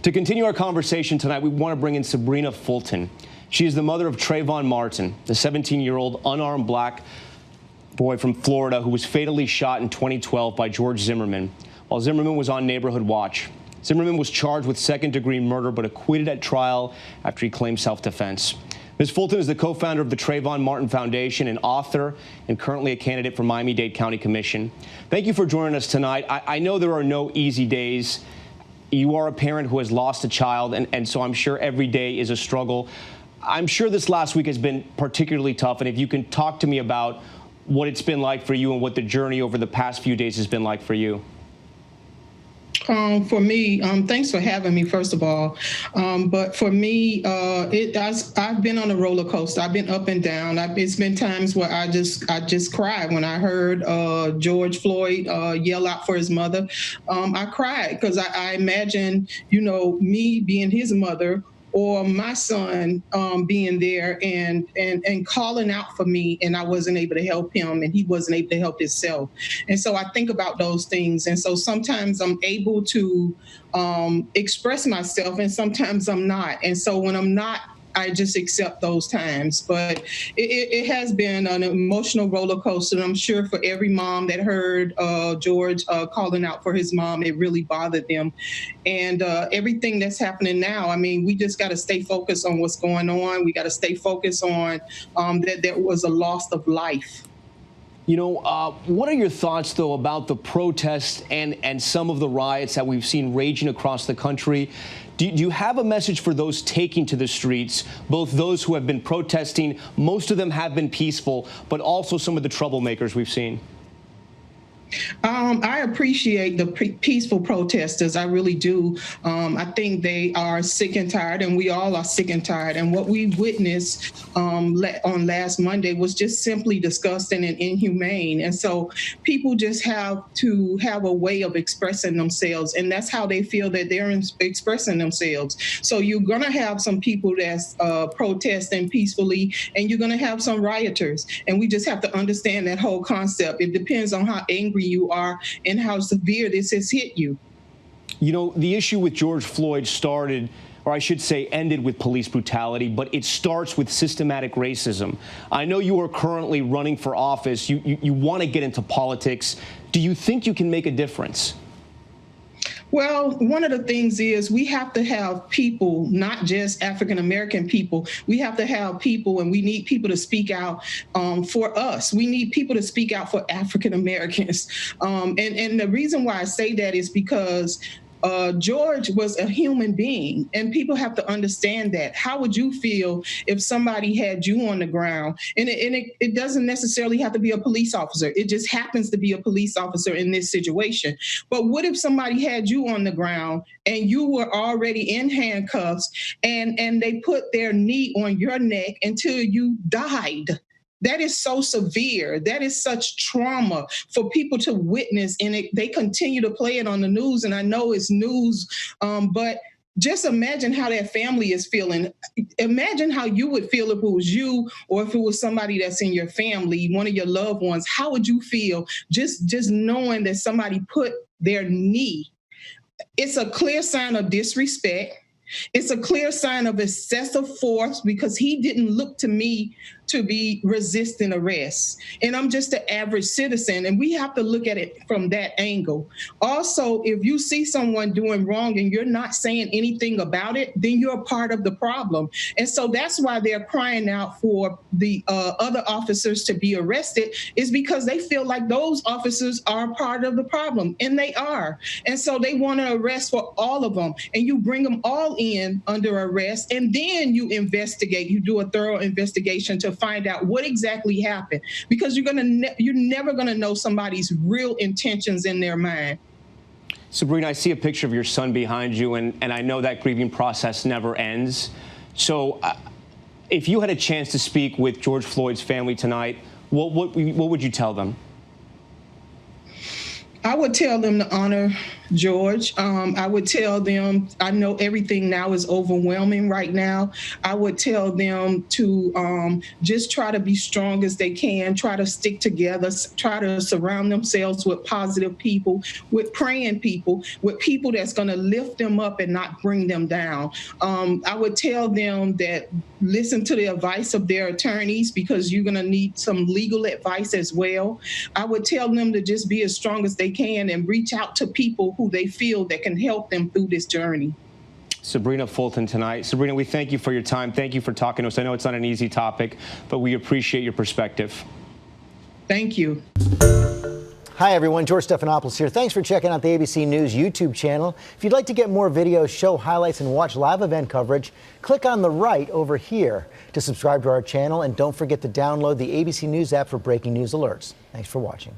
To continue our conversation tonight, we want to bring in Sybrina Fulton. She is the mother of Trayvon Martin, the 17-year-old unarmed black boy from Florida who was fatally shot in 2012 by George Zimmerman while Zimmerman was on neighborhood watch. Zimmerman was charged with second-degree murder but acquitted at trial after he claimed self-defense. Ms. Fulton is the co-founder of the Trayvon Martin Foundation, an author, and currently a candidate for Miami-Dade County Commission. Thank you for joining us tonight. I know there are no easy days. You are a parent who has lost a child, and so I'm sure every day is a struggle. I'm sure this last week has been particularly tough, and if you can talk to me about what it's been like for you and what the journey over the past few days has been like for you. For me, thanks for having me, first of all. But for me, I've been on a roller coaster. I've been up and down. It's been times where I just cried when I heard George Floyd yell out for his mother. I cried because I imagine, me being his mother, or my son being there and calling out for me, and I wasn't able to help him, and he wasn't able to help himself. And so I think about those things. And so sometimes I'm able to express myself, and sometimes I'm not. And so when I'm not, I just accept those times. But it has been an emotional roller coaster. And I'm sure for every mom that heard George calling out for his mom, it really bothered them. And everything that's happening now, I mean, we just got to stay focused on what's going on. We got to stay focused on that there was a loss of life. What are your thoughts, though, about the protests and some of the riots that we've seen raging across the country? Do you have a message for those taking to the streets, both those who have been protesting, most of them have been peaceful, but also some of the troublemakers we've seen? I appreciate the peaceful protesters. I really do. I think they are sick and tired, and we all are sick and tired. And what we witnessed on last Monday was just simply disgusting and inhumane. And so people just have to have a way of expressing themselves, and that's how they feel that they're expressing themselves. So you're going to have some people that's protesting peacefully, and you're going to have some rioters. And we just have to understand that whole concept. It depends on how angry you are and how severe this has hit you. The issue with George Floyd started, or I should say ended, with police brutality, but it starts with systematic racism. I know you are currently running for office. You want to get into politics. Do you think you can make a difference? Well, one of the things is we have to have people, not just African-American people. We have to have people, and we need people to speak out for us. We need people to speak out for African-Americans. And the reason why I say that is because George was a human being, and people have to understand that. How would you feel if somebody had you on the ground? And it doesn't necessarily have to be a police officer. It just happens to be a police officer in this situation. But what if somebody had you on the ground and you were already in handcuffs and they put their knee on your neck until you died? That is so severe. That is such trauma for people to witness, and they continue to play it on the news. And I know it's news, but just imagine how that family is feeling. Imagine how you would feel if it was you, or if it was somebody that's in your family, one of your loved ones. How would you feel just knowing that somebody put their knee? It's a clear sign of disrespect. It's a clear sign of excessive force, because he didn't look to me to be resisting arrest. And I'm just an average citizen, and we have to look at it from that angle. Also, if you see someone doing wrong and you're not saying anything about it, then you're a part of the problem. And so that's why they're crying out for the other officers to be arrested, is because they feel like those officers are part of the problem, and they are. And so they want to arrest for all of them, and you bring them all in under arrest, and then you investigate. You do a thorough investigation to find out what exactly happened, because you're never going to know somebody's real intentions in their mind. Sybrina, I see a picture of your son behind you, and I know that grieving process never ends. So if you had a chance to speak with George Floyd's family tonight, what would you tell them? I would tell them to honor George. I would tell them, I know everything now is overwhelming right now. I would tell them to just try to be strong as they can, try to stick together, try to surround themselves with positive people, with praying people, with people that's going to lift them up and not bring them down. I would tell them that listen to the advice of their attorneys, because you're going to need some legal advice as well. I would tell them to just be as strong as they can and reach out to people who they feel that can help them through this journey. Sybrina Fulton tonight. Sybrina, we thank you for your time. Thank you for talking to us. I know it's not an easy topic, but we appreciate your perspective. Thank you. Hi, everyone. George Stephanopoulos here. Thanks for checking out the ABC News YouTube channel. If you'd like to get more videos, show highlights, and watch live event coverage, click on the right over here to subscribe to our channel. And don't forget to download the ABC News app for breaking news alerts. Thanks for watching.